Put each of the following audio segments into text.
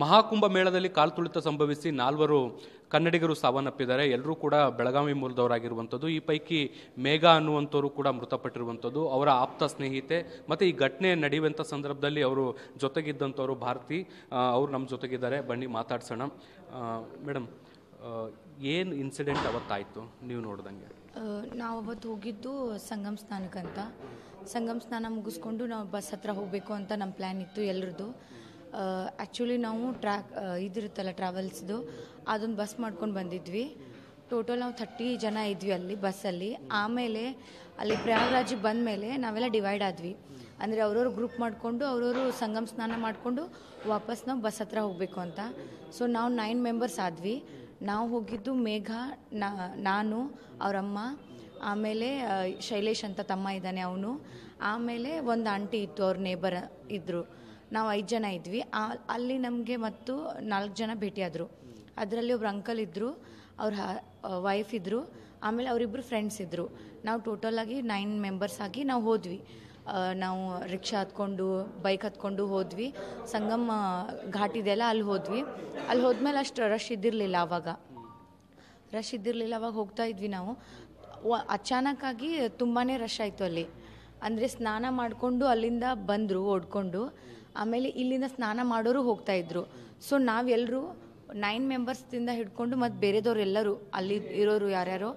ಮಹಾಕುಂಭ ಮೇಳದಲ್ಲಿ ಕಾಲ್ತುಳಿತ ಸಂಭವಿಸಿ 4 ಕನ್ನಡಿಗರು ಸಾವನ್ನಪ್ಪಿದ್ದಾರೆ. ಎಲ್ಲರೂ ಕೂಡ ಬೆಳಗಾವಿ ಮೂಲದವರಾಗಿರುವಂಥದ್ದು. ಈ ಪೈಕಿ ಮೇಘಾ ಅನ್ನುವಂಥವರು ಕೂಡ ಮೃತಪಟ್ಟಿರುವಂಥದ್ದು. ಅವರ ಆಪ್ತ ಸ್ನೇಹಿತೆ ಮತ್ತು ಈ ಘಟನೆ ನಡೆಯುವಂಥ ಸಂದರ್ಭದಲ್ಲಿ ಅವರು ಜೊತೆಗಿದ್ದಂಥವರು ಭಾರತಿ ಅವರು ನಮ್ಮ ಜೊತೆಗಿದ್ದಾರೆ. ಬನ್ನಿ ಮಾತಾಡ್ಸೋಣ. ಮೇಡಮ್, ಏನು ಇನ್ಸಿಡೆಂಟ್ ಅವತ್ತಾಯಿತು ನೀವು ನೋಡ್ದಂಗೆ? ನಾವು ಅವತ್ತು ಹೋಗಿದ್ದು ಸಂಗಮ್ ಸ್ನಾನಕ್ಕಂತ. ಸಂಗಮ್ ಸ್ನಾನ ಮುಗಿಸ್ಕೊಂಡು ನಾವು ಬಸ್ ಹತ್ರ ಹೋಗಬೇಕು ಅಂತ ನಮ್ಮ ಪ್ಲ್ಯಾನ್ ಇತ್ತು ಎಲ್ಲರದ್ದು. ಆ್ಯಕ್ಚುಲಿ ನಾವು ಇದಿರುತ್ತಲ್ಲ ಟ್ರಾವೆಲ್ಸ್ದು, ಅದೊಂದು ಬಸ್ ಮಾಡ್ಕೊಂಡು ಬಂದಿದ್ವಿ. ಟೋಟಲ್ ನಾವು 30 ಜನ ಇದ್ವಿ ಅಲ್ಲಿ ಬಸ್ಸಲ್ಲಿ. ಆಮೇಲೆ ಅಲ್ಲಿ ಪ್ರಯಾಗ್ರಾಜಿಗೆ ಬಂದ ಮೇಲೆ ನಾವೆಲ್ಲ ಡಿವೈಡ್ ಆದ್ವಿ. ಅಂದರೆ ಅವ್ರವ್ರು ಗ್ರೂಪ್ ಮಾಡಿಕೊಂಡು ಅವ್ರವರು ಸಂಗಮ್ ಸ್ನಾನ ಮಾಡಿಕೊಂಡು ವಾಪಸ್ ನಾವು ಬಸ್ ಹತ್ರ ಹೋಗಬೇಕು ಅಂತ. ಸೊ ನಾವು 9 ಮೆಂಬರ್ಸ್ ಆದ್ವಿ. ನಾವು ಹೋಗಿದ್ದು ಮೇಘಾ, ನಾನು, ಅವರಮ್ಮ, ಆಮೇಲೆ ಶೈಲೇಶ್ ಅಂತ ತಮ್ಮ ಇದ್ದಾನೆ ಅವನು, ಆಮೇಲೆ ಒಂದು ಆಂಟಿ ಇತ್ತು, ಅವ್ರ ನೇಬರ್ ಇದ್ದರು. ನಾವು 5 ಜನ ಇದ್ವಿ. ಅಲ್ಲಿ ನಮಗೆ ಮತ್ತು 4 ಜನ ಭೇಟಿಯಾದರು. ಅದರಲ್ಲಿ ಒಬ್ರು ಅಂಕಲ್ ಇದ್ದರು, ಅವ್ರ ವೈಫ್ ಇದ್ದರು, ಆಮೇಲೆ ಅವರಿಬ್ಬರು ಫ್ರೆಂಡ್ಸ್ ಇದ್ದರು. ನಾವು ಟೋಟಲಾಗಿ 9 ಮೆಂಬರ್ಸ್ ಆಗಿ ನಾವು ಹೋದ್ವಿ. ನಾವು ರಿಕ್ಷಾ ಹತ್ಕೊಂಡು ಬೈಕ್ ಹತ್ಕೊಂಡು ಹೋದ್ವಿ. ಸಂಗಮ್ ಘಾಟ್ ಇದೆಯಲ್ಲ ಅಲ್ಲಿ ಹೋದ್ವಿ. ಅಲ್ಲಿ ಹೋದ್ಮೇಲೆ ಅಷ್ಟು ರಶ್ ಇದ್ದಿರಲಿಲ್ಲ. ಅವಾಗ ಹೋಗ್ತಾ ಇದ್ವಿ ನಾವು. ಅಚಾನಕ್ಕಾಗಿ ತುಂಬಾ ರಶ್ ಆಯಿತು ಅಲ್ಲಿ. ಅಂದರೆ ಸ್ನಾನ ಮಾಡಿಕೊಂಡು ಅಲ್ಲಿಂದ ಬಂದರು ಓಡ್ಕೊಂಡು. ಆಮೇಲೆ ಇಲ್ಲಿಂದ ಸ್ನಾನ ಮಾಡೋರು ಹೋಗ್ತಾಯಿದ್ರು. ಸೊ ನಾವೆಲ್ಲರೂ 9 ಮೆಂಬರ್ಸ್ದಿಂದ ಹಿಡ್ಕೊಂಡು ಮತ್ತು ಬೇರೆದವ್ರು ಎಲ್ಲರೂ ಅಲ್ಲಿ ಇರೋರು ಯಾರ್ಯಾರೋ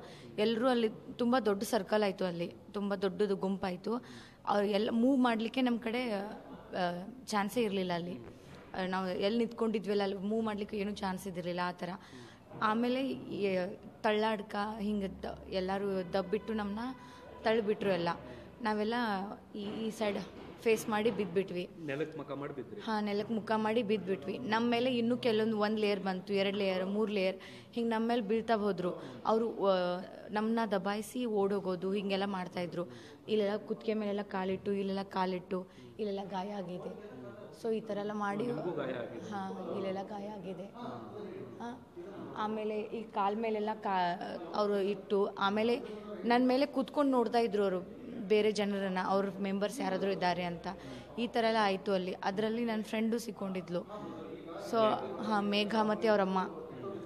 ಎಲ್ಲರೂ ಅಲ್ಲಿ ತುಂಬ ದೊಡ್ಡ ಸರ್ಕಲ್ ಆಯಿತು. ಅಲ್ಲಿ ತುಂಬ ದೊಡ್ಡದು ಗುಂಪಾಯಿತು. ಎಲ್ಲ ಮೂವ್ ಮಾಡಲಿಕ್ಕೆ ನಮ್ಮ ಕಡೆ ಚಾನ್ಸೇ ಇರಲಿಲ್ಲ. ಅಲ್ಲಿ ನಾವು ಎಲ್ಲಿ ನಿಂತ್ಕೊಂಡಿದ್ವಲ್ಲ ಅಲ್ಲಿ ಮೂವ್ ಮಾಡಲಿಕ್ಕೆ ಏನೂ ಚಾನ್ಸ್ ಇದ್ದಿರಲಿಲ್ಲ ಆ ಥರ. ಆಮೇಲೆ ತಳ್ಳಾಡ್ಕ ಹಿಂಗೆ ಎಲ್ಲರೂ ದಬ್ಬಿಟ್ಟು ನಮ್ಮನ್ನ ತಳ್ಳಿಬಿಟ್ರು ಎಲ್ಲ. ನಾವೆಲ್ಲ ಈ ಸೈಡ್ ಫೇಸ್ ಮಾಡಿ ಬಿದ್ದುಬಿಟ್ವಿ. ನೆಲಕ್ಕೆ ಮುಖ ಮಾಡಿ ಬಿದ್ದುಬಿಟ್ವಿ. ನಮ್ಮ ಮೇಲೆ ಇನ್ನೂ ಕೆಲವೊಂದು 1 ಲೇಯರ್ ಬಂತು, 2 ಲೇಯರ್, 3 ಲೇಯರ್ ಹಿಂಗೆ ನಮ್ಮ ಮೇಲೆ ಬೀಳ್ತಾ ಹೋದರು. ಅವರು ನಮ್ಮನ್ನ ದಬಾಯಿಸಿ ಓಡೋಗೋದು ಹಿಂಗೆಲ್ಲ ಮಾಡ್ತಾಯಿದ್ರು. ಇಲ್ಲೆಲ್ಲ ಕುತ್ತಿಗೆ ಮೇಲೆಲ್ಲ ಕಾಲಿಟ್ಟು, ಇಲ್ಲೆಲ್ಲ ಗಾಯ ಆಗಿದೆ. ಸೊ ಈ ಥರ ಎಲ್ಲ ಮಾಡಿ ಇಲ್ಲೆಲ್ಲ ಗಾಯ ಆಗಿದೆ. ಆಮೇಲೆ ಈ ಕಾಲ ಮೇಲೆಲ್ಲ ಅವರು ಇಟ್ಟು, ಆಮೇಲೆ ನನ್ನ ಮೇಲೆ ಕೂತ್ಕೊಂಡು ನೋಡ್ತಾ ಇದ್ರು ಅವರು ಬೇರೆ ಜನರನ್ನು, ಅವ್ರ ಮೆಂಬರ್ಸ್ ಯಾರಾದರೂ ಇದ್ದಾರೆ ಅಂತ. ಈ ಥರ ಎಲ್ಲ ಆಯಿತು ಅಲ್ಲಿ. ಅದರಲ್ಲಿ ನನ್ನ ಫ್ರೆಂಡು ಸಿಕ್ಕೊಂಡಿದ್ಲು. ಸೊ ಮೇಘಾ ಮತ್ತು ಅವರಮ್ಮ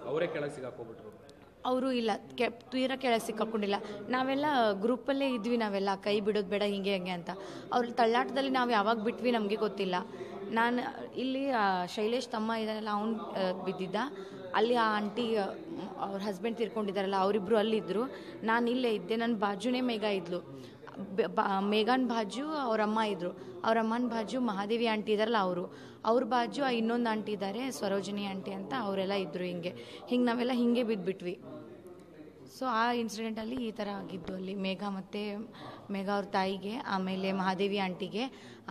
ಅವರೇ ಕೆಳಗೆ ಸಿಕ್ಕಾಕೊಂಡ್ಬಿಟ್ರು. ಅವರು ಇಲ್ಲ, ತೀರಾ ಕೆಳಗೆ ಸಿಕ್ಕಾಕೊಂಡಿಲ್ಲ. ನಾವೆಲ್ಲ ಗ್ರೂಪಲ್ಲೇ ಇದ್ವಿ. ನಾವೆಲ್ಲ ಕೈ ಬಿಡೋದು ಬೇಡ ಹಿಂಗೆ ಅಂತ. ಅವ್ರ ತಳ್ಳಾಟದಲ್ಲಿ ನಾವು ಯಾವಾಗ ಬಿಟ್ವಿ ನಮಗೆ ಗೊತ್ತಿಲ್ಲ. ನಾನು ಇಲ್ಲಿ ಶೈಲೇಶ್ ತಮ್ಮ ಇದ್ದಾರಲ್ಲ ಅವನು ಬಿದ್ದಿದ್ದ. ಅಲ್ಲಿ ಆ ಆಂಟಿ ಅವ್ರ ಹಸ್ಬೆಂಡ್ ತೀರ್ಕೊಂಡಿದ್ದಾರಲ್ಲ ಅವರಿಬ್ಬರು ಅಲ್ಲಿದ್ದರು. ನಾನು ಇಲ್ಲೇ ಇದ್ದೆ. ನನ್ನ ಬಾಜುನೇ ಮೇಘಾ ಇದ್ಲು. ಮೇಘಾನ್ ಬಾಜು ಅವರಮ್ಮ ಇದ್ದರು. ಅವರಮ್ಮನ ಬಾಜು ಮಹಾದೇವಿ ಆಂಟಿ ಇದ್ದಾರಲ್ಲ ಅವ್ರ ಬಾಜು ಇನ್ನೊಂದು ಆಂಟಿ ಇದ್ದಾರೆ, ಸರೋಜಿನಿ ಆಂಟಿ ಅಂತ, ಅವರೆಲ್ಲ ಇದ್ದರು. ಹಿಂಗೆ ನಾವೆಲ್ಲ ಹಿಂಗೆ ಬಿದ್ದುಬಿಟ್ವಿ. ಸೊ ಆ ಇನ್ಸಿಡೆಂಟಲ್ಲಿ ಈ ಥರ ಆಗಿದ್ದು ಅಲ್ಲಿ ಮೇಘಾ ಅವ್ರ ತಾಯಿಗೆ, ಆಮೇಲೆ ಮಹಾದೇವಿ ಆಂಟಿಗೆ,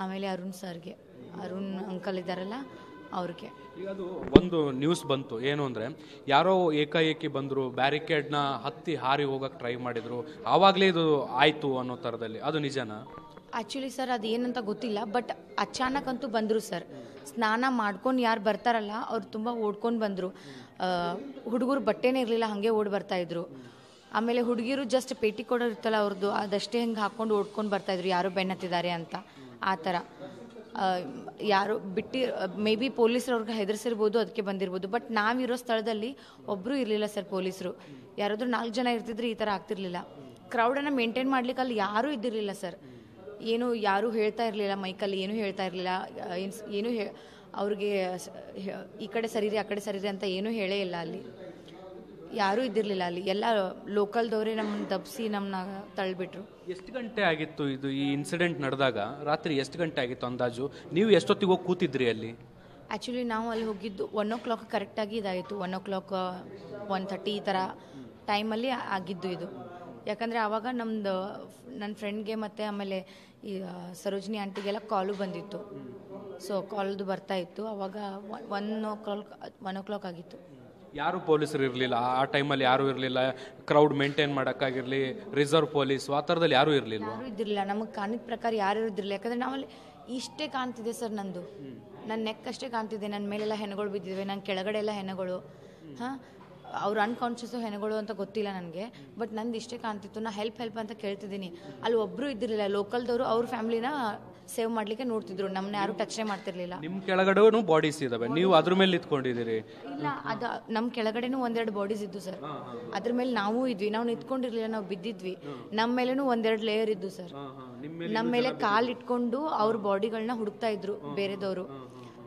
ಆಮೇಲೆ ಅರುಣ್ ಅಂಕಲ್ ಇದ್ದಾರಲ್ಲ ಅವ್ರಿಗೆ. ಈಗ ಅದು ಒಂದು ನ್ಯೂಸ್ ಬಂತು, ಏನು ಅಂದರೆ ಯಾರೋ ಏಕಾಏಕಿ ಬಂದರು, ಬ್ಯಾರಿಕೇಡ್ನ ಹತ್ತಿ ಹಾರಿ ಹೋಗಕ್ಕೆ ಟ್ರೈ ಮಾಡಿದರು, ಆವಾಗಲೇ ಇದು ಆಯಿತು ಅನ್ನೋ ಥರದಲ್ಲಿ. ಅದು ನಿಜನಾ? ಆ್ಯಕ್ಚುಲಿ ಸರ್ ಅದು ಏನಂತ ಗೊತ್ತಿಲ್ಲ, ಬಟ್ ಅಚಾನಕ್ ಅಂತೂ ಬಂದರು ಸರ್. ಸ್ನಾನ ಮಾಡ್ಕೊಂಡು ಯಾರು ಬರ್ತಾರಲ್ಲ ಅವ್ರು ತುಂಬ ಓಡ್ಕೊಂಡು ಬಂದರು. ಹುಡುಗರು ಬಟ್ಟೆನೇ ಇರಲಿಲ್ಲ, ಹಾಗೆ ಓಡಿ ಬರ್ತಾಯಿದ್ರು. ಆಮೇಲೆ ಹುಡುಗಿರು ಜಸ್ಟ್ ಪೇಟಿ ಕೊಡೋ ಇರ್ತಲ್ಲ ಅವ್ರದ್ದು, ಅದಷ್ಟೇ ಹಿಂಗೆ ಹಾಕ್ಕೊಂಡು ಓಡ್ಕೊಂಡು ಬರ್ತಾಯಿದ್ರು, ಯಾರೋ ಬೆನ್ನತ್ತಿದ್ದಾರೆ ಅಂತ. ಆ ಥರ ಯಾರು ಮೇ ಬಿ ಪೊಲೀಸರು ಅವ್ರಿಗೆ ಹೆದರ್ಸಿರ್ಬೋದು, ಅದಕ್ಕೆ ಬಂದಿರ್ಬೋದು. ಬಟ್ ನಾವಿರೋ ಸ್ಥಳದಲ್ಲಿ ಒಬ್ಬರು ಇರಲಿಲ್ಲ ಸರ್ ಪೊಲೀಸರು. ಯಾರಾದರೂ 4 ಜನ ಇರ್ತಿದ್ರೆ ಈ ಥರ ಆಗ್ತಿರ್ಲಿಲ್ಲ. ಕ್ರೌಡನ್ನು ಮೇಂಟೈನ್ ಮಾಡ್ಲಿಕ್ಕೆ ಅಲ್ಲಿ ಯಾರೂ ಇದ್ದಿರಲಿಲ್ಲ ಸರ್. ಯಾರೂ ಹೇಳ್ತಾ ಇರಲಿಲ್ಲ, ಮೈಕಲ್ಲಿ ಏನೂ ಹೇಳ್ತಾ ಇರಲಿಲ್ಲ. ಅವ್ರಿಗೆ ಈ ಕಡೆ ಸರಿರಿ ಆ ಕಡೆ ಸರಿರಿ ಅಂತ ಏನೂ ಹೇಳೇ ಇಲ್ಲ. ಅಲ್ಲಿ ಯಾರೂ ಇದ್ದಿರಲಿಲ್ಲ. ಅಲ್ಲಿ ಎಲ್ಲ ಲೋಕಲ್ದವರೇ ನಮ್ಮನ್ನು ದಬ್ಬಿಸಿ ನಮ್ಮನ್ನ ತಳ್ಳಿಬಿಟ್ರು. ಎಷ್ಟು ಗಂಟೆ ಆಗಿತ್ತು ಇದು? ಈ ಇನ್ಸಿಡೆಂಟ್ ನಡೆದಾಗ ರಾತ್ರಿ ಎಷ್ಟು ಗಂಟೆ ಆಗಿತ್ತು ಅಂದಾಜು? ನೀವು ಎಷ್ಟೊತ್ತಿಗೆ ಹೋಗಿ ಕೂತಿದ್ರಿ ಅಲ್ಲಿ? ಆ್ಯಕ್ಚುಲಿ ನಾವು ಅಲ್ಲಿ ಹೋಗಿದ್ದು 1 o'clock ಕರೆಕ್ಟಾಗಿ ಇದಾಯಿತು. 1 o'clock 1:30 ಈ ಥರ ಟೈಮಲ್ಲಿ ಆಗಿದ್ದು ಇದು. ಯಾಕಂದರೆ ಆವಾಗ ನನ್ನ ಫ್ರೆಂಡ್ಗೆ ಮತ್ತು ಆಮೇಲೆ ಈ ಸರೋಜಿನಿ ಆಂಟಿಗೆಲ್ಲ ಕಾಲು ಬಂದಿತ್ತು. ಸೊ ಕಾಲ್ದು ಬರ್ತಾಯಿತ್ತು. ಆವಾಗ 1 o'clock ಆಗಿತ್ತು. ಯಾರು ಪೊಲೀಸರು ಇರಲಿಲ್ಲ ಆ ಟೈಮಲ್ಲಿ? ಯಾರೂ ಇರಲಿಲ್ಲ. ಕ್ರೌಡ್ ಮೇಂಟೈನ್ ಮಾಡೋಕ್ಕಾಗಿರಲಿ, ರಿಸರ್ವ್ ಪೊಲೀಸ್ ಆ ಥರದಲ್ಲಿ ಯಾರೂ ಇರಲಿಲ್ಲ? ಯಾರೂ ಇದ್ದಿರಲಿಲ್ಲ. ನಮಗೆ ಕಾಣಿದ ಪ್ರಕಾರ ಯಾರು ಇದ್ದಿರಲಿಲ್ಲ. ಯಾಕಂದರೆ ನಾವಲ್ಲಿ ಇಷ್ಟೇ ಕಾಣ್ತಿದೆ ಸರ್. ನನ್ನ ನೆಕ್ ಅಷ್ಟೇ ಕಾಣ್ತಿದೆ. ನನ್ನ ಮೇಲೆಲ್ಲ ಹೆಣಗಳು ಬಿದ್ದಿವೆ, ನನ್ನ ಕೆಳಗಡೆ ಎಲ್ಲ ಹೆಣಗಳು. ಅವ್ರು ಅನ್ಕಾನ್ಷಿಯಸ್ಸು ಹೆಣಗಳು ಅಂತ ಗೊತ್ತಿಲ್ಲ ನನಗೆ, ಬಟ್ ನಂದು ಇಷ್ಟೇ ಕಾಣ್ತಿತ್ತು. ನಾ ಹೆಲ್ಪ್ ಅಂತ ಕೇಳ್ತಿದ್ದೀನಿ. ಅಲ್ಲಿ ಒಬ್ಬರು ಇದ್ದಿರಲಿಲ್ಲ ಲೋಕಲ್ದವರು. ಅವ್ರ ಫ್ಯಾಮ್ಲಿನ ಸೇವ್ ಮಾಡಲಿಕ್ಕೆ ನೋಡ್ತಿದ್ರು, ನಮ್ಮನ್ನ ಯಾರು ಟಚ್ನೇ ಮಾಡ್ತಿರ್ಲಿಲ್ಲ. ನಿಮ್ಮ ಕೆಳಗಡೆನೂ ಬಾಡೀಸ್ ಇದಾವೆ, ನೀವು ಅದ್ರ ಮೇಲೆ ನಿಂತ್ಕೊಂಡಿದ್ದೀರಿ? ಇಲ್ಲ, ಅದು ನಮ್ಮ ಕೆಳಗಡೆನೂ ಒಂದೆರಡು ಬಾಡೀಸ್ ಇದ್ದು ಸರ್, ಅದ್ರ ಮೇಲೆ ನಾವು ಇದ್ವಿ, ನಾವು ನಿಂತ್ಕೊಂಡಿರ್ಲಿಲ್ಲ, ನಾವು ಬಿದ್ದಿದ್ವಿ. ನಮ್ಮ ಮೇಲೇನೂ ಒಂದೆರಡು ಲೇಯರ್ ಇದ್ದು ಸರ್. ನಮ್ಮ ಮೇಲೆ ಕಾಲು ಇಟ್ಕೊಂಡು ಅವ್ರ ಬಾಡಿಗಳನ್ನ ಹುಡುಕ್ತಾ ಇದ್ರು ಬೇರೆದವರು.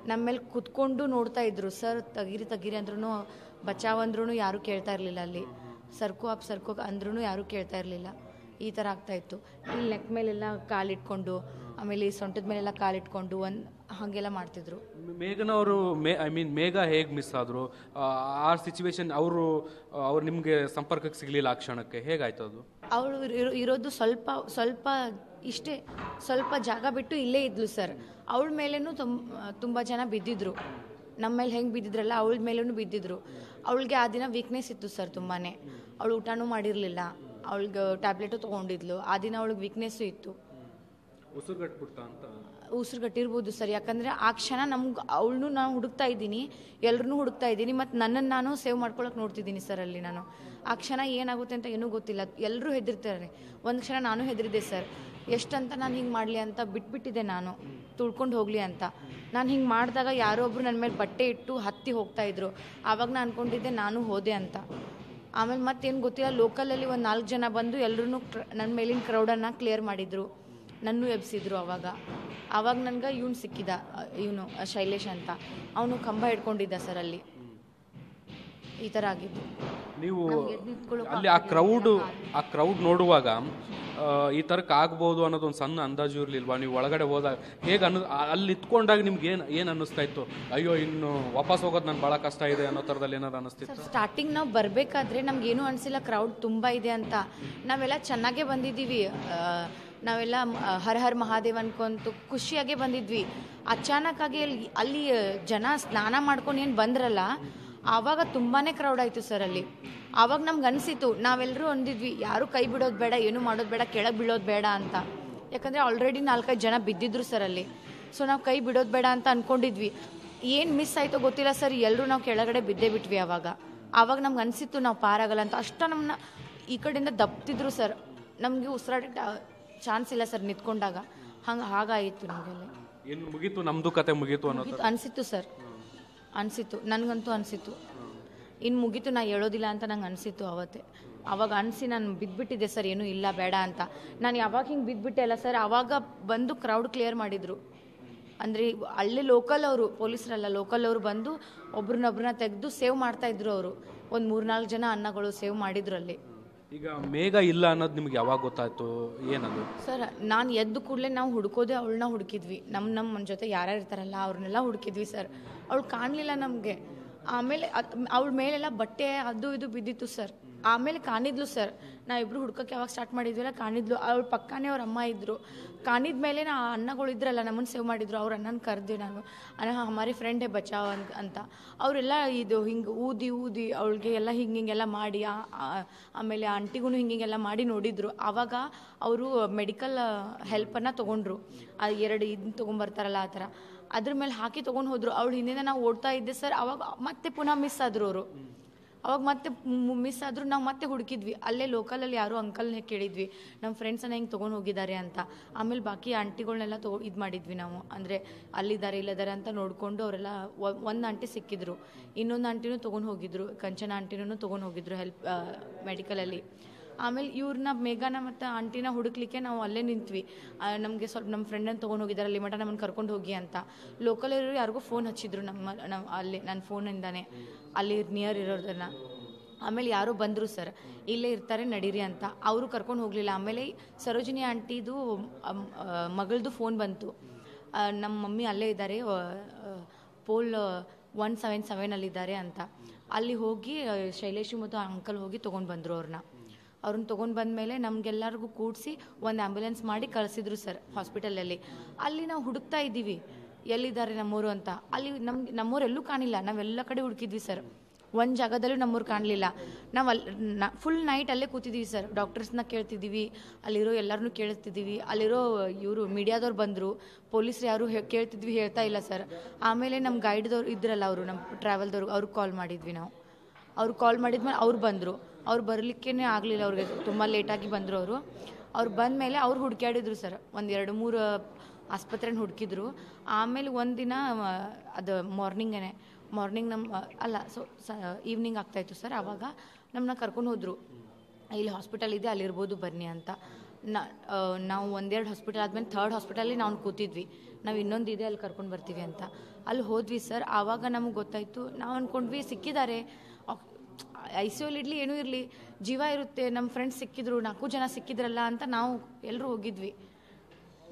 ನಮ್ಮ ಮೇಲೆ ಕುತ್ಕೊಂಡು ನೋಡ್ತಾ ಇದ್ರು. ಸರ್ ತೆಗೀರಿ ತೆಗೀರಿ ಅಂದ್ರೂ, ಬಚಾವ್ ಅಂದ್ರೂ ಯಾರು ಕೇಳ್ತಾ ಇರಲಿಲ್ಲ. ಅಲ್ಲಿ ಸರ್ಕೋ ಅಂದ್ರೂ ಯಾರು ಕೇಳ್ತಾ ಇರಲಿಲ್ಲ. ಈ ಥರ ಆಗ್ತಾಯಿತ್ತು. ಇಲ್ಲಿ ನೆಕ್ ಮೇಲೆಲ್ಲ ಕಾಲಿಟ್ಕೊಂಡು, ಆಮೇಲೆ ಈ ಸೊಂಟದ ಮೇಲೆಲ್ಲ ಕಾಲಿಟ್ಕೊಂಡು ಹಾಗೆಲ್ಲ ಮಾಡ್ತಿದ್ರು. ಮೇಘನವರು ಮೇಘ ಹೇಗೆ ಮಿಸ್ ಆದರು? ಆ ಸಿಚುವೇಶನ್ ಅವ್ರು ನಿಮಗೆ ಸಂಪರ್ಕಕ್ಕೆ ಸಿಗಲಿಲ್ಲ ಆ ಕ್ಷಣಕ್ಕೆ, ಹೇಗಾಯ್ತು ಅದು? ಅವಳು ಇರೋದು ಸ್ವಲ್ಪ ಇಷ್ಟೇ, ಸ್ವಲ್ಪ ಜಾಗ ಬಿಟ್ಟು ಇಲ್ಲೇ ಇದ್ಲು ಸರ್. ಅವಳ ಮೇಲೇನು ತುಂಬ ಜನ ಬಿದ್ದಿದ್ರು. ನಮ್ಮ ಮೇಲೆ ಹೆಂಗೆ ಬಿದ್ದಿದ್ರಲ್ಲ ಅವಳ ಮೇಲೂ ಬಿದ್ದಿದ್ರು. ಅವಳಿಗೆ ಆ ದಿನ ವೀಕ್ನೆಸ್ ಇತ್ತು ಸರ್ ತುಂಬಾ. ಅವಳು ಊಟನೂ ಮಾಡಿರಲಿಲ್ಲ, ಅವಳಿಗೆ ಟ್ಯಾಬ್ಲೆಟು ತೊಗೊಂಡಿದ್ಲು. ಆ ದಿನ ಅವಳಿಗೆ ವೀಕ್ನೆಸ್ಸು ಇತ್ತು. ಉಸಿರು ಗಟ್ಟಿರ್ಬೋದು ಸರ್, ಯಾಕಂದರೆ ಆ ಕ್ಷಣ ನಮ್ಗೆ ಅವಳನ್ನು ನಾನು ಹುಡುಕ್ತಾ ಇದ್ದೀನಿ, ಎಲ್ಲರೂ ಹುಡುಕ್ತಾ ಇದ್ದೀನಿ, ಮತ್ತು ನನ್ನನ್ನು ನಾನು ಸೇವ್ ಮಾಡ್ಕೊಳಕ್ಕೆ ನೋಡ್ತಿದ್ದೀನಿ ಸರ್. ಅಲ್ಲಿ ನಾನು ಆ ಕ್ಷಣ ಏನಾಗುತ್ತೆ ಅಂತ ಏನೂ ಗೊತ್ತಿಲ್ಲ. ಎಲ್ಲರೂ ಹೆದರ್ತಾರೆ. ಒಂದು ಕ್ಷಣ ನಾನು ಹೆದರಿದ್ದೆ ಸರ್. ಎಷ್ಟಂತ ನಾನು ಹಿಂಗೆ ಮಾಡಲಿ ಅಂತ ಬಿಟ್ಬಿಟ್ಟಿದ್ದೆ, ನಾನು ತುಳ್ಕೊಂಡು ಹೋಗಲಿ ಅಂತ. ನಾನು ಹಿಂಗೆ ಮಾಡಿದಾಗ ಯಾರೋ ಒಬ್ಬರು ನನ್ನ ಮೇಲೆ ಬಟ್ಟೆ ಇಟ್ಟು ಹತ್ತಿ ಹೋಗ್ತಾಯಿದ್ರು. ಆವಾಗ ನಾನು ಅಂದ್ಕೊಂಡಿದ್ದೆ ನಾನು ಹೋದೆ ಅಂತ. ಆಮೇಲೆ ಮತ್ತೇನು ಗೊತ್ತಿಲ್ಲ, ಲೋಕಲಲ್ಲಿ ಒಂದು 4 ಜನ ಬಂದು ಎಲ್ಲರೂ ನನ್ನ ಮೇಲಿನ ಕ್ರೌಡನ್ನು ಕ್ಲಿಯರ್ ಮಾಡಿದರು, ನನ್ನೂ ಎಬ್ಸಿದ್ರು. ಆವಾಗ ನನಗೆ ಇವನು ಸಿಕ್ಕಿದ, ಇವನು ಶೈಲೇಶ್ ಅಂತ. ಅವನು ಕಂಬ ಹಿಡ್ಕೊಂಡಿದ್ದ ಸರ್. ಅಲ್ಲಿ ಈ ಥರ ಆಗಿದ್ದು. ನೀವು ಅಲ್ಲಿ ಆ ಕ್ರೌಡ್ ನೋಡುವಾಗ ಈ ಥರಕ್ಕೆ ಆಗ್ಬೋದು ಅನ್ನೋದೊಂದು ಸಣ್ಣ ಅಂದಾಜು ಇರಲಿಲ್ವಾ? ನೀವು ಒಳಗಡೆ ಹೋದಾಗ ಹೇಗೆ ಅಲ್ಲಿ ನಿಂತ್ಕೊಂಡಾಗ ನಿಮ್ಗೆ ಏನು ಅನ್ನಿಸ್ತಾ ಇತ್ತು? ಅಯ್ಯೋ, ಇನ್ನು ವಾಪಸ್ ಹೋಗೋದು ನಾನು ಭಾಳ ಕಷ್ಟ ಇದೆ ಅನ್ನೋ ಥರದಲ್ಲಿ ಏನಾರು ಅನ್ನಿಸ್ತಿತ್ತು? ಸ್ಟಾರ್ಟಿಂಗ್ ನಾವು ಬರಬೇಕಾದ್ರೆ ನಮ್ಗೇನು ಅನಿಸಿಲ್ಲ ಕ್ರೌಡ್ ತುಂಬ ಇದೆ ಅಂತ. ನಾವೆಲ್ಲ ಚೆನ್ನಾಗೇ ಬಂದಿದ್ದೀವಿ, ನಾವೆಲ್ಲ ಹರ ಹರ್ ಮಹಾದೇವ್ ಅನ್ಕೊಂತು ಖುಷಿಯಾಗೇ ಬಂದಿದ್ವಿ. ಅಚಾನಕ್ಕಾಗಿ ಅಲ್ಲಿ ಜನ ಸ್ನಾನ ಮಾಡ್ಕೊಂಡು ಏನು ಬಂದ್ರಲ್ಲ, ಆವಾಗ ತುಂಬಾ ಕ್ರೌಡ್ ಆಯಿತು ಸರ್ ಅಲ್ಲಿ. ಆವಾಗ ನಮ್ಗೆ ಅನಿಸಿತು, ನಾವೆಲ್ಲರೂ ಅಂದಿದ್ವಿ ಯಾರೂ ಕೈ ಬಿಡೋದು ಬೇಡ, ಏನು ಮಾಡೋದು ಬೇಡ, ಕೆಳಗೆ ಬೀಳೋದು ಬೇಡ ಅಂತ. ಯಾಕಂದರೆ ಆಲ್ರೆಡಿ 4-5 ಜನ ಬಿದ್ದಿದ್ರು ಸರ್ ಅಲ್ಲಿ. ಸೊ ನಾವು ಕೈ ಬಿಡೋದು ಬೇಡ ಅಂತ ಅಂದ್ಕೊಂಡಿದ್ವಿ. ಏನು ಮಿಸ್ ಆಯಿತೋ ಗೊತ್ತಿಲ್ಲ ಸರ್, ಎಲ್ಲರೂ ನಾವು ಕೆಳಗಡೆ ಬಿದ್ದೇ ಬಿಟ್ವಿ. ಆವಾಗ ನಮ್ಗೆ ಅನಿಸಿತ್ತು ನಾವು ಪಾರಾಗಲ್ಲ ಅಂತ. ಅಷ್ಟು ನಮ್ಮನ್ನ ಈ ಕಡೆಯಿಂದ ದಬ್ತಿದ್ರು ಸರ್. ನಮಗೆ ಉಸಿರಾಡಕ್ಕೆ ಚಾನ್ಸ್ ಇಲ್ಲ ಸರ್ ನಿಂತ್ಕೊಂಡಾಗ. ಹಾಗಾಯಿತು ನಮಗೆಲ್ಲ. ಏನು ಮುಗೀತು, ನಮ್ಮದು ಕತೆ ಮುಗೀತು ಅನ್ನೋದು ಅನಿಸಿತ್ತು ಸರ್. ಅನಿಸಿತ್ತು, ನನಗಂತೂ ಅನಿಸಿತ್ತು ಇನ್ನು ಮುಗೀತು, ನಾ ಹೇಳೋದಿಲ್ಲ ಅಂತ ನಂಗೆ ಅನಿಸಿತ್ತು ಅವತ್ತೇ. ಆವಾಗ ಅನಿಸಿ ನಾನು ಬಿದ್ದುಬಿಟ್ಟಿದ್ದೆ ಸರ್, ಏನೂ ಇಲ್ಲ ಬೇಡ ಅಂತ. ನಾನು ಯಾವಾಗ ಹಿಂಗೆ ಬಿದ್ದುಬಿಟ್ಟೆ ಅಲ್ಲ ಸರ್, ಆವಾಗ ಬಂದು ಕ್ರೌಡ್ ಕ್ಲಿಯರ್ ಮಾಡಿದರು. ಅಂದರೆ ಅಲ್ಲೇ ಲೋಕಲ್ ಅವರು, ಪೊಲೀಸರಲ್ಲ, ಲೋಕಲ್ ಅವರು ಬಂದು ಒಬ್ರನ್ನೊಬ್ರನ್ನ ತೆಗೆದು ಸೇವ್ ಮಾಡ್ತಾಯಿದ್ರು. ಅವರು ಒಂದು 3-4 ಜನ ಅನ್ನಗಳು ಸೇವ್ ಮಾಡಿದ್ರು ಅಲ್ಲಿ. ಈಗ ಮೇಘ ಇಲ್ಲ ಅನ್ನೋದು ನಿಮ್ಗೆ ಯಾವಾಗ ಗೊತ್ತಾಯ್ತು? ಏನದು ಸರ್? ನಾನು ಎದ್ದು ಕೂಡಲೇ ನಾವು ಹುಡುಕೋದೆ ಅವಳನ್ನ ಹುಡುಕಿದ್ವಿ. ನಮ್ಮ ಜೊತೆ ಯಾರ್ಯಾರು ಇರ್ತಾರಲ್ಲ ಅವ್ರನ್ನೆಲ್ಲ ಹುಡುಕಿದ್ವಿ ಸರ್. ಅವಳು ಕಾಣಲಿಲ್ಲ ನಮಗೆ. ಆಮೇಲೆ ಅವಳ ಮೇಲೆಲ್ಲ ಬಟ್ಟೆ ಅದು ಇದು ಬಿದ್ದಿತ್ತು ಸರ್. ಆಮೇಲೆ ಕಾಣಿದ್ಲು ಸರ್. ನಾವಿಬ್ರು ಹುಡ್ಕೋಕ್ಕೆ ಯಾವಾಗ ಸ್ಟಾರ್ಟ್ ಮಾಡಿದ್ವಲ್ಲ, ಕಾಣಿದ್ಲು. ಅವಳ ಪಕ್ಕನೇ ಅವ್ರ ಅಮ್ಮ ಇದ್ದರು. ಕಾಣಿದ ಮೇಲೆ ಆ ಅಣ್ಣಗಳು ಇದ್ರಲ್ಲ, ನಮ್ಮನ್ನು ಸೇವ್ ಮಾಡಿದ್ರು. ಅವ್ರ ಅಣ್ಣನ ಕರೆದೆ ನಾನು, ಅಣ್ಣ ಹಮಾರಿ ಫ್ರೆಂಡ್ ಹೇ ಬಚಾವ್ ಅಂತ. ಅವರೆಲ್ಲ ಇದು ಹಿಂಗೆ ಊದಿ ಅವಳಿಗೆ ಎಲ್ಲ ಹಿಂಗೆಲ್ಲ ಮಾಡಿ, ಆಮೇಲೆ ಆಂಟಿಗೂ ಹಿಂಗೆಲ್ಲ ಮಾಡಿ ನೋಡಿದ್ರು. ಆವಾಗ ಅವರು ಮೆಡಿಕಲ್ ಹೆಲ್ಪನ್ನು ತೊಗೊಂಡ್ರು. 2 ಇದನ್ನ ತೊಗೊಂಬರ್ತಾರಲ್ಲ ಆ ಥರ, ಅದ್ರ ಮೇಲೆ ಹಾಕಿ ತೊಗೊಂಡು ಹೋದ್ರು. ಅವಳು ಹಿಂದಿನ ನಾವು ಓಡ್ತಾ ಇದ್ದೆ ಸರ್. ಅವಾಗ ಮತ್ತೆ ಪುನಃ ಮಿಸ್ ಆದರು ಅವರು. ಅವಾಗ ಮತ್ತೆ ಮಿಸ್ ಆದರೂ ನಾವು ಮತ್ತೆ ಹುಡುಕಿದ್ವಿ. ಅಲ್ಲೇ ಲೋಕಲಲ್ಲಿ ಯಾರೋ ಅಂಕಲ್ನೇ ಕೇಳಿದ್ವಿ, ನಮ್ಮ ಫ್ರೆಂಡ್ಸನ್ನ ಹಿಂಗೆ ತೊಗೊಂಡು ಹೋಗಿದ್ದಾರೆ ಅಂತ. ಆಮೇಲೆ ಬಾಕಿ ಆಂಟಿಗಳನ್ನೆಲ್ಲ ಇದು ಮಾಡಿದ್ವಿ ನಾವು, ಅಂದರೆ ಅಲ್ಲಿದ್ದಾರೆ ಇಲ್ಲದಾರೆ ಅಂತ ನೋಡಿಕೊಂಡು. ಅವರೆಲ್ಲ ಒಂದು ಆಂಟಿ ಸಿಕ್ಕಿದ್ರು, ಇನ್ನೊಂದು ಆಂಟಿನೂ ತೊಗೊಂಡು ಹೋಗಿದ್ರು, ಕಂಚನ ಆಂಟಿನೂ ತೊಗೊಂಡು ಹೋಗಿದ್ರು ಮೆಡಿಕಲಲ್ಲಿ. ಆಮೇಲೆ ಇವ್ರನ್ನ ಮೇಘನ ಮತ್ತು ಆಂಟಿನ ಹುಡುಕ್ಲಿಕ್ಕೆ ನಾವು ಅಲ್ಲೇ ನಿಂತ್ವಿ. ನಮಗೆ ಸ್ವಲ್ಪ ನಮ್ಮ ಫ್ರೆಂಡನ್ನು ತೊಗೊಂಡು ಹೋಗಿದ್ದಾರೆ, ಅಲ್ಲಿ ಮಠ ನಮ್ಮನ್ನು ಕರ್ಕೊಂಡು ಹೋಗಿ ಅಂತ. ಲೋಕಲಲ್ಲಿರೋ ಯಾರಿಗೂ ಫೋನ್ ಹಚ್ಚಿದ್ರು ನಾವು ಅಲ್ಲಿ ನನ್ನ ಫೋನಿಂದಾನೆ ಅಲ್ಲಿ ನಿಯರ್ ಇರೋದನ್ನು. ಆಮೇಲೆ ಯಾರೋ ಬಂದರು ಸರ್, ಇಲ್ಲೇ ಇರ್ತಾರೆ ನಡೀರಿ ಅಂತ. ಅವರು ಕರ್ಕೊಂಡು ಹೋಗಲಿಲ್ಲ. ಆಮೇಲೆ ಸರೋಜಿನಿ ಆಂಟಿದು ಮಗಳದು ಫೋನ್ ಬಂತು, ನಮ್ಮ ಮಮ್ಮಿ ಅಲ್ಲೇ ಇದ್ದಾರೆ, ಪೋಲ್ 177ಅಲ್ಲಿದ್ದಾರೆ ಅಂತ. ಅಲ್ಲಿ ಹೋಗಿ ಶೈಲೇಶು ಮತ್ತು ಅಂಕಲ್ ಹೋಗಿ ತೊಗೊಂಡು ಬಂದರು ಅವ್ರನ್ನ ತೊಗೊಂಡು ಬಂದಮೇಲೆ ನಮಗೆಲ್ಲರಿಗೂ ಕೂಡಿಸಿ ಒಂದು ಆ್ಯಂಬುಲೆನ್ಸ್ ಮಾಡಿ ಕಳಿಸಿದ್ರು ಸರ್ ಹಾಸ್ಪಿಟಲಲ್ಲಿ. ಅಲ್ಲಿ ನಾವು ಹುಡುಕ್ತಾ ಇದ್ದೀವಿ ಎಲ್ಲಿದ್ದಾರೆ ನಮ್ಮೂರು ಅಂತ. ಅಲ್ಲಿ ನಮ್ಮೂರು ಎಲ್ಲೂ ಕಾಣಿಲ್ಲ. ನಾವೆಲ್ಲ ಕಡೆ ಹುಡುಕಿದ್ವಿ ಸರ್, ಒಂದು ಜಾಗದಲ್ಲೂ ನಮ್ಮೂರು ಕಾಣಲಿಲ್ಲ. ನಾವು ಫುಲ್ ನೈಟ್ ಅಲ್ಲೇ ಕೂತಿದ್ದೀವಿ ಸರ್. ಡಾಕ್ಟರ್ಸ್ನ ಕೇಳ್ತಿದ್ದೀವಿ, ಅಲ್ಲಿರೋ ಎಲ್ಲರನ್ನೂ ಕೇಳ್ತಿದ್ದೀವಿ. ಅಲ್ಲಿರೋ ಇವರು ಮೀಡಿಯಾದವ್ರು ಬಂದರು, ಪೊಲೀಸರು ಯಾರು ಕೇಳ್ತಿದ್ವಿ, ಹೇಳ್ತಾ ಇಲ್ಲ ಸರ್. ಆಮೇಲೆ ನಮ್ಮ ಗೈಡ್ದವ್ರು ಇದ್ರಲ್ಲ, ಅವರು ನಮ್ಮ ಟ್ರಾವೆಲ್ದವ್ರು, ಅವ್ರಿಗೆ ಕಾಲ್ ಮಾಡಿದ್ವಿ ನಾವು. ಅವ್ರು ಕಾಲ್ ಮಾಡಿದ್ಮೇಲೆ ಅವ್ರು ಬಂದರು. ಅವ್ರು ಬರಲಿಕ್ಕೇ ಆಗಲಿಲ್ಲ, ಅವ್ರಿಗೆ ತುಂಬ ಲೇಟಾಗಿ ಬಂದರು ಅವರು. ಅವ್ರು ಬಂದಮೇಲೆ ಅವ್ರು ಹುಡುಕ್ಯಾಡಿದ್ರು ಸರ್. 1-2-3 ಆಸ್ಪತ್ರೆನ ಹುಡುಕಿದ್ರು. ಆಮೇಲೆ ಒಂದಿನ ಅದು ಮಾರ್ನಿಂಗ್ ನಮ್ಮ ಅಲ್ಲ ಈವ್ನಿಂಗ್ ಆಗ್ತಾಯಿತ್ತು ಸರ್. ಆವಾಗ ನಮ್ಮನ್ನ ಕರ್ಕೊಂಡು ಹೋದರು, ಇಲ್ಲಿ ಹಾಸ್ಪಿಟಲ್ ಇದೆ ಅಲ್ಲಿರ್ಬೋದು ಬನ್ನಿ ಅಂತ. ನಾವು ಒಂದೆರಡು ಹಾಸ್ಪಿಟಲ್ ಆದಮೇಲೆ ಥರ್ಡ್ ಹಾಸ್ಪಿಟಲ್ಲಿ ನಾವು ಕೂತಿದ್ವಿ, ನಾವು ಇನ್ನೊಂದು ಇದೆ ಅಲ್ಲಿ ಕರ್ಕೊಂಡು ಬರ್ತೀವಿ ಅಂತ. ಅಲ್ಲಿ ಹೋದ್ವಿ ಸರ್. ಆವಾಗ ನಮಗೆ ಗೊತ್ತಾಯಿತು, ನಾವು ಅಂದ್ಕೊಂಡ್ವಿ ಸಿಕ್ಕಿದ್ದಾರೆ, ICU ಇರಲಿ ಏನೂ ಇರಲಿ ಜೀವ ಇರುತ್ತೆ, ನಮ್ಮ ಫ್ರೆಂಡ್ಸ್ ಸಿಕ್ಕಿದ್ರು, 4 ಜನ ಸಿಕ್ಕಿದ್ರಲ್ಲ ಅಂತ ನಾವು ಎಲ್ಲರೂ ಹೋಗಿದ್ವಿ.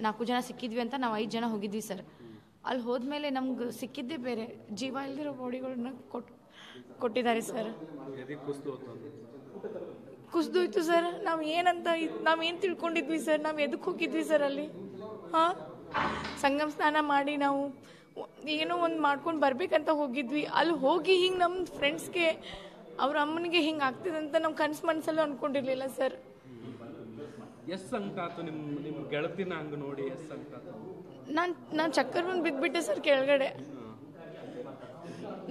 4 ಜನ ಸಿಕ್ಕಿದ್ವಿ ಅಂತ ನಾವು 5 ಜನ ಹೋಗಿದ್ವಿ ಸರ್. ಅಲ್ಲಿ ಹೋದ್ಮೇಲೆ ನಮ್ಗೆ ಸಿಕ್ಕಿದ್ದೇ ಬೇರೆ, ಜೀವ ಇಲ್ದಿರೋ ಬಾಡಿಗಳನ್ನ ಕೊಟ್ಟಿದ್ದಾರೆ ಸರ್. ಕುಸ್ದೋಯ್ತು ಸರ್. ನಾವೇನು ತಿಳ್ಕೊಂಡಿದ್ವಿ ಸರ್, ನಾವು ಎದಕ್ಕೆ ಹೋಗಿದ್ವಿ ಸರ್ ಅಲ್ಲಿ? ಹಾಂ, ಸಂಗಮ ಸ್ನಾನ ಮಾಡಿ ನಾವು ಏನೋ ಒಂದು ಮಾಡ್ಕೊಂಡು ಬರ್ಬೇಕಂತ ಹೋಗಿದ್ವಿ. ಅಲ್ಲಿ ಹೋಗಿ ಹಿಂಗೆ ನಮ್ಮ ಫ್ರೆಂಡ್ಸ್ಗೆ ಅವ್ರ ಅಮ್ಮನಿಗೆ ಹಿಂಗೆ ಆಗ್ತಿದೆ ಅಂತ ನಾವು ಮನಸ್ಸಲ್ಲೂ ಅಂದ್ಕೊಂಡಿರ್ಲಿಲ್ಲ ಸರ್. ನಿಮ್ಮ ಗೆಳತಿನ ಹಂಗೆ ನೋಡಿ ನಾನು ಚಕ್ಕರ್ ಬಂದು ಬಿದ್ದುಬಿಟ್ಟೆ ಸರ್ ಕೆಳಗಡೆ.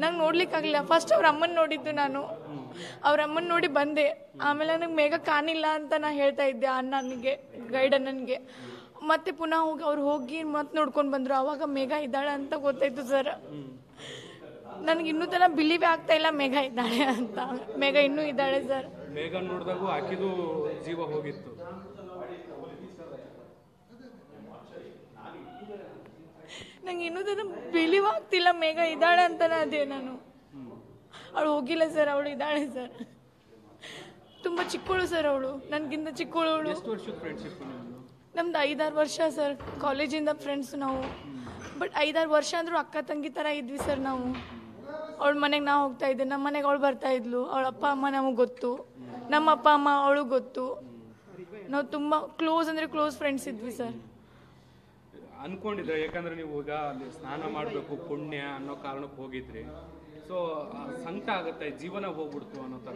ನಂಗೆ ನೋಡ್ಲಿಕ್ಕಾಗಲಿಲ್ಲ. ಫಸ್ಟ್ ಅವ್ರ ಅಮ್ಮನ ನೋಡಿದ್ದು ನಾನು, ಅವ್ರ ಅಮ್ಮನ ನೋಡಿ ಬಂದೆ. ಆಮೇಲೆ ನನಗೆ ಮೇಘ ಕಾಣಿಲ್ಲ ಅಂತ ನಾನು ಹೇಳ್ತಾ ಇದ್ದೆ ನನಗೆ ಗೈಡ್ ನನಗೆ. ಮತ್ತೆ ಪುನಃ ಹೋಗಿ ಮತ್ತೆ ನೋಡ್ಕೊಂಡು ಬಂದರು. ಆವಾಗ ಮೇಘ ಇದ್ದಾಳೆ ಅಂತ ಗೊತ್ತಾಯ್ತು ಸರ್. ನನಗೆ ಇನ್ನೂ ತನಕ ಬಿಲೀವ್ ಆಗ್ತಾ ಇಲ್ಲ ಮೇಘ ಇದ್ದಾಳೆ ಅಂತ. ಮೇಘ ಇನ್ನೂ ಇದ್ದಾಳೆ ಸರ್. ಮೇಘ ನೋಡಿದಾಗೂ ಆಕಿದು ಜೀವ ಹೋಗಿತ್ತು. ನಂಗೆ ಇನ್ನೂ ತನಕ ಬಿಲೀವ್ ಆಗ್ತಿಲ್ಲ ಮೇಘ ಇದ್ದಾಳೆ ಅಂತಾನೆ ಅದೇ ನಾನು. ಅವಳು ಹೋಗಿಲ್ಲ ಸರ್, ಅವಳು ಇದ್ದಾಳೆ ಸರ್. ತುಂಬ ಚಿಕ್ಕವಳು ಸರ್ ಅವಳು, ನನಗಿಂತ ಚಿಕ್ಕವಳು ಅವಳು. ಎಷ್ಟು ವರ್ಷದ ಫ್ರೆಂಡ್ಶಿಪ್ ನಮ್ದು 5-6 ವರ್ಷ ಸರ್, ಕಾಲೇಜಿಂದ ಫ್ರೆಂಡ್ಸ್ ನಾವು. ಬಟ್ 5-6 ವರ್ಷ ಅಂದರೂ ಅಕ್ಕ ತಂಗಿ ಥರ ಇದ್ವಿ ಸರ್ ನಾವು. ಅವಳ ಮನೆಗೆ ನಾವು ಹೋಗ್ತಾ ಇದ್ದೆ, ನಮ್ಮ ಮನೆಗೆ ಅವಳು ಬರ್ತಾ ಇದ್ಲು. ಅವಳ ಅಪ್ಪ ಅಮ್ಮ ನಮಗೆ ಗೊತ್ತು, ನಮ್ಮ ಅಪ್ಪ ಅಮ್ಮ ಅವಳು ಗೊತ್ತು. ನಾವು ತುಂಬ ಕ್ಲೋಸ್ ಅಂದರೆ ಕ್ಲೋಸ್ ಫ್ರೆಂಡ್ಸ್ ಇದ್ವಿ ಸರ್. ಅನ್ಕೊಂಡಿದ್ರೆ, ಯಾಕಂದ್ರೆ ನೀವು ಈಗ ಅಲ್ಲಿ ಸ್ನಾನ ಮಾಡಬೇಕು ಪುಣ್ಯ ಅನ್ನೋ ಕಾರಣಕ್ಕೆ ಹೋಗಿದ್ರಿ. ಸೊ ಸಂಕಟ ಆಗುತ್ತೆ, ಜೀವನ ಹೋಗ್ಬಿಡ್ತು ಅನ್ನೋ ಥರ.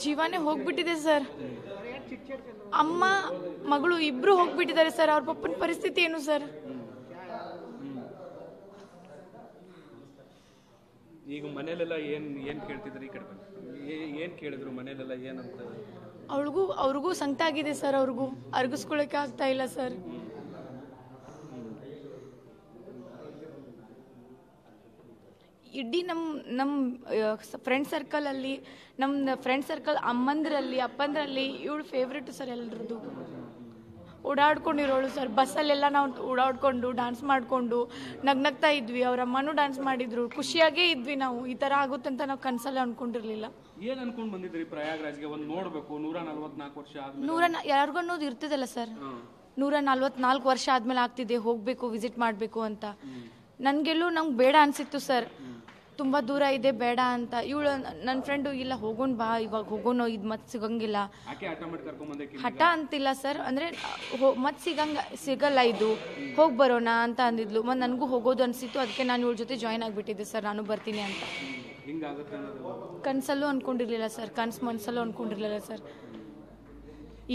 ಜೀವನೇ ಹೋಗ್ಬಿಟ್ಟಿದೆ ಸರ್. ಅಮ್ಮ ಮಗಳು ಇಬ್ರು ಹೋಗ್ಬಿಟ್ಟಿದ್ದಾರೆ ಸರ್. ಅವ್ರ ಪಪ್ಪನ ಪರಿಸ್ಥಿತಿ ಏನು ಸರ್? ಈಗ ಮನೇಲೆಲ್ಲ ಏನ್ ಕೇಳ್ತಿದ್ರು? ಈ ಕಡೆ ಏನ್ ಕೇಳಿದ್ರು ಮನೇಲೆಲ್ಲ ಏನಂತ? ಅವ್ರಿಗೂ ಸಂಕಟ ಆಗಿದೆ ಸರ್. ಅವ್ರಿಗೂ ಅರ್ಗಿಸ್ಕೊಳಕ್ಕೆ ಆಗ್ತಾ ಇಲ್ಲ ಸರ್. ಇಡೀ ನಮ್ಮ ಫ್ರೆಂಡ್ ಸರ್ಕಲಲ್ಲಿ, ನಮ್ಮ ಫ್ರೆಂಡ್ ಸರ್ಕಲ್ ಅಮ್ಮಂದ್ರಲ್ಲಿ ಅಪ್ಪಂದ್ರಲ್ಲಿ ಇವಳು ಫೇವ್ರೇಟು ಸರ್. ಎಲ್ರದ್ದು ಓಡಾಡ್ಕೊಂಡಿರೋಳು ಸರ್. ಬಸ್ಸಲ್ಲೆಲ್ಲ ನಾವು ಓಡಾಡ್ಕೊಂಡು ಡ್ಯಾನ್ಸ್ ಮಾಡಿಕೊಂಡು ನಗ್ನಗ್ತಾ ಇದ್ವಿ. ಅವ್ರ ಅಮ್ಮನೂ ಡ್ಯಾನ್ಸ್ ಮಾಡಿದ್ರು, ಖುಷಿಯಾಗೇ ಇದ್ವಿ ನಾವು. ಈ ಥರ ಆಗುತ್ತಂತ ನಾವು ಕನಸಲ್ಲೇ ಅನ್ಕೊಂಡಿರ್ಲಿಲ್ಲ. ಏನು ಅನ್ಕೊಂಡು ಬಂದಿದ್ರಿ ಪ್ರಯಾಗ್ರಾಜ್ಗೆ? ಒಂದು ನೋಡಬೇಕು 144 ವರ್ಷ ಆದ್ಮೇಲೆ ಯಾರಿಗೂ ಅನ್ನೋದು ಇರ್ತದಲ್ಲ ಸರ್. 144 ವರ್ಷ ಆದ್ಮೇಲೆ ಆಗ್ತಿದೆ, ಹೋಗಬೇಕು, ವಿಸಿಟ್ ಮಾಡಬೇಕು ಅಂತ. ನನಗೆಲ್ಲೂ ನಂಗೆ ಬೇಡ ಅನಿಸಿತ್ತು ಸರ್. ತುಂಬ ದೂರ ಇದೆ, ಬೇಡ ಅಂತ. ಇವಳು ನನ್ನ ಫ್ರೆಂಡು, ಇಲ್ಲ ಹೋಗೋಣ ಬಾ, ಇವಾಗ ಹೋಗೋಣ, ಇದು ಮತ್ತೆ ಸಿಗಂಗಿಲ್ಲ. ಹಠ ಅಂತಿಲ್ಲ ಸರ್, ಅಂದರೆ ಮತ್ತೆ ಸಿಗಲ್ಲ, ಇದು ಹೋಗಿ ಬರೋಣ ಅಂತ ಅಂದಿದ್ಲು. ಮತ್ತು ನನಗೂ ಹೋಗೋದು ಅನಿಸಿತ್ತು. ಅದಕ್ಕೆ ನಾನು ಇವಳ ಜೊತೆ ಜಾಯ್ನ್ ಆಗಿಬಿಟ್ಟಿದ್ದೆ ಸರ್, ನಾನು ಬರ್ತೀನಿ ಅಂತ. ಕನಸಲ್ಲೂ ಅಂದ್ಕೊಂಡಿರ್ಲಿಲ್ಲ ಸರ್, ಮನಸ್ಸಲ್ಲೂ ಅಂದ್ಕೊಂಡಿರ್ಲಿಲ್ಲ ಸರ್.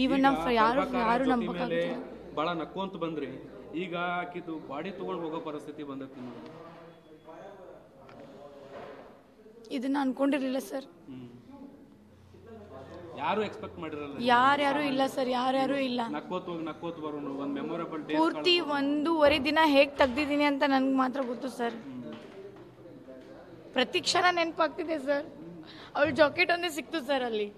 ಈವನ್ ನಮ್ಮ ಯಾರು ನಂಬಕ್ಕಾಗ್ತಿಲ್ಲ. ಭಾಳ ನಕ್ಕೊಂತ ಬಂದ್ರಿ. ಈಗ ಆಕಿದು ಬಾಡಿ ತಗೊಂಡು ಹೋಗೋ ಪರಿಸ್ಥಿತಿ ಬಂದೈತಿ. ಇದನ್ನ ಅನ್ಕೊಂಡಿರ್ಲಿಲ್ಲ ಸರ್. ಯಾರು ಎಕ್ಸ್ಪೆಕ್ಟ್ ಮಾಡಿರಲ್ಲ. ಯಾರ್ಯಾರು ಇಲ್ಲ ಸರ್, ಯಾರ್ಯಾರು ಇಲ್ಲ. ನಕ್ಕೋತ್ ಬರೋನು ಒಂದು ಮೆಮೊರೇಬಲ್ ಡೇ. ಪೂರ್ತಿ 1.5 ದಿನ ಹೇಗೆ ತೆಗ್ದಿದ್ದೀನಿ ಅಂತ ನನ್ಗೆ ಮಾತ್ರ ಗೊತ್ತು ಸರ್. ಪ್ರತಿ ಕ್ಷಣ ನೆನಪಾಗ್ತಿದೆ ಸರ್. ಅವಳ ಜಾಕೆಟ್ ಒಂದೇ ಸಿಕ್ತು ಸರ್ ಅಲ್ಲಿ.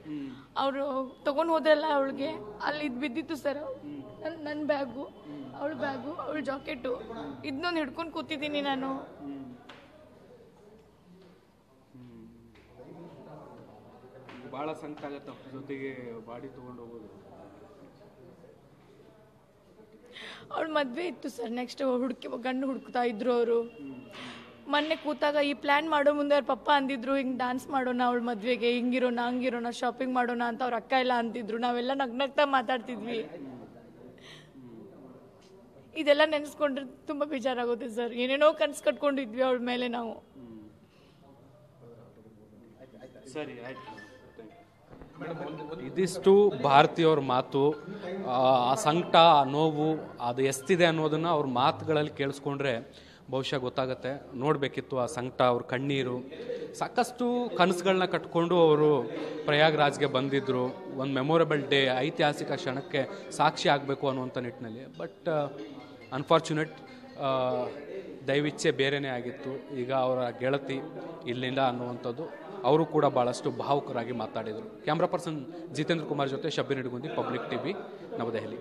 ಅವರು ತಗೊಂಡು ಹೋದ್ರಲ್ಲ ಅವಳಿಗೆ, ಅಲ್ಲಿ ಇದು ಬಿದ್ದಿತ್ತು ಸರ್. ನನ್ನ ಬ್ಯಾಗು, ಅವಳ ಬ್ಯಾಗು, ಅವಳ ಜಾಕೆಟು, ಇದನ್ನೊಂದು ಹಿಡ್ಕೊಂಡು ಕೂತಿದ್ದೀನಿ ನಾನು. ಭಾಳ ಸಂಕಟ ಆಗತ್ತೆ ಜೊತೆಗೆ ಬಾಡಿ ತಗೊಂಡು ಹೋಗೋದು. ಅವಳ ಮದುವೆ ಇತ್ತು ಸರ್. ನೆಕ್ಸ್ಟ್ ಗಂಡು ಹುಡುಕ್ತಾ ಇದ್ರು ಅವರು. ಮೊನ್ನೆ ಕೂತಾಗ ಈ ಪ್ಲ್ಯಾನ್ ಮಾಡೋ ಮುಂದೆ ಅವ್ರ ಪಪ್ಪ ಅಂದಿದ್ರು, ಹಿಂಗೆ ಡ್ಯಾನ್ಸ್ ಮಾಡೋಣ ಅವಳ ಮದುವೆಗೆ, ಹಿಂಗಿರೋಣ ಹಂಗಿರೋಣ, ಶಾಪಿಂಗ್ ಮಾಡೋಣ ಅಂತ. ಅವ್ರ ಅಕ್ಕ ಎಲ್ಲ ಅಂತಿದ್ರು. ನಾವೆಲ್ಲ ನಗ್ನಗ್ತಾ ಮಾತಾಡ್ತಿದ್ವಿ. ಇದೆಲ್ಲ ನೆನೆಸ್ಕೊಂಡ್ರೆ ತುಂಬ ಬೇಜಾರಾಗುತ್ತೆ ಸರ್. ಏನೇನೋ ಕನ್ಸು ಕಟ್ಕೊಂಡಿದ್ವಿ ಅವಳ ಮೇಲೆ ನಾವು. ಸರಿ, ಆಯ್ತು. ಇದಿಷ್ಟು ಭಾರತೀಯವ್ರ ಮಾತು. ಆ ಸಂಕಟ, ಆ ನೋವು ಅದು ಎಷ್ಟಿದೆ ಅನ್ನೋದನ್ನು ಅವ್ರ ಮಾತುಗಳಲ್ಲಿ ಕೇಳಿಸ್ಕೊಂಡ್ರೆ ಬಹುಶಃ ಗೊತ್ತಾಗುತ್ತೆ. ನೋಡಬೇಕಿತ್ತು ಆ ಸಂಕಟ, ಅವ್ರ ಕಣ್ಣೀರು. ಸಾಕಷ್ಟು ಕನಸುಗಳನ್ನ ಕಟ್ಕೊಂಡು ಅವರು ಪ್ರಯಾಗ್ರಾಜ್ಗೆ ಬಂದಿದ್ದರು. ಒಂದು ಮೆಮೊರೇಬಲ್ ಡೇ, ಐತಿಹಾಸಿಕ ಕ್ಷಣಕ್ಕೆ ಸಾಕ್ಷಿ ಆಗಬೇಕು ಅನ್ನುವಂಥ ನಿಟ್ಟಿನಲ್ಲಿ. ಬಟ್ ಅನ್ಫಾರ್ಚುನೇಟ್ ದೈವಿಚ್ಛೆ ಬೇರೆಯೇ ಆಗಿತ್ತು, ಈಗ ಅವರ ಗೆಳತಿ ಇಲ್ಲಿಂದ ಅನ್ನುವಂಥದ್ದು ಅವರು ಕೂಡ ಭಾಳಷ್ಟು ಭಾವುಕರಾಗಿ ಮಾತಾಡಿದರು. ಕ್ಯಾಮ್ರಾ ಪರ್ಸನ್ ಜಿತೇಂದ್ರ ಕುಮಾರ್ ಜೊತೆ ಶಬ್ಬೀರ್ ನಿಡಗುಂದಿ, ಪಬ್ಲಿಕ್ ಟಿವಿ, ನವದೆಹಲಿ.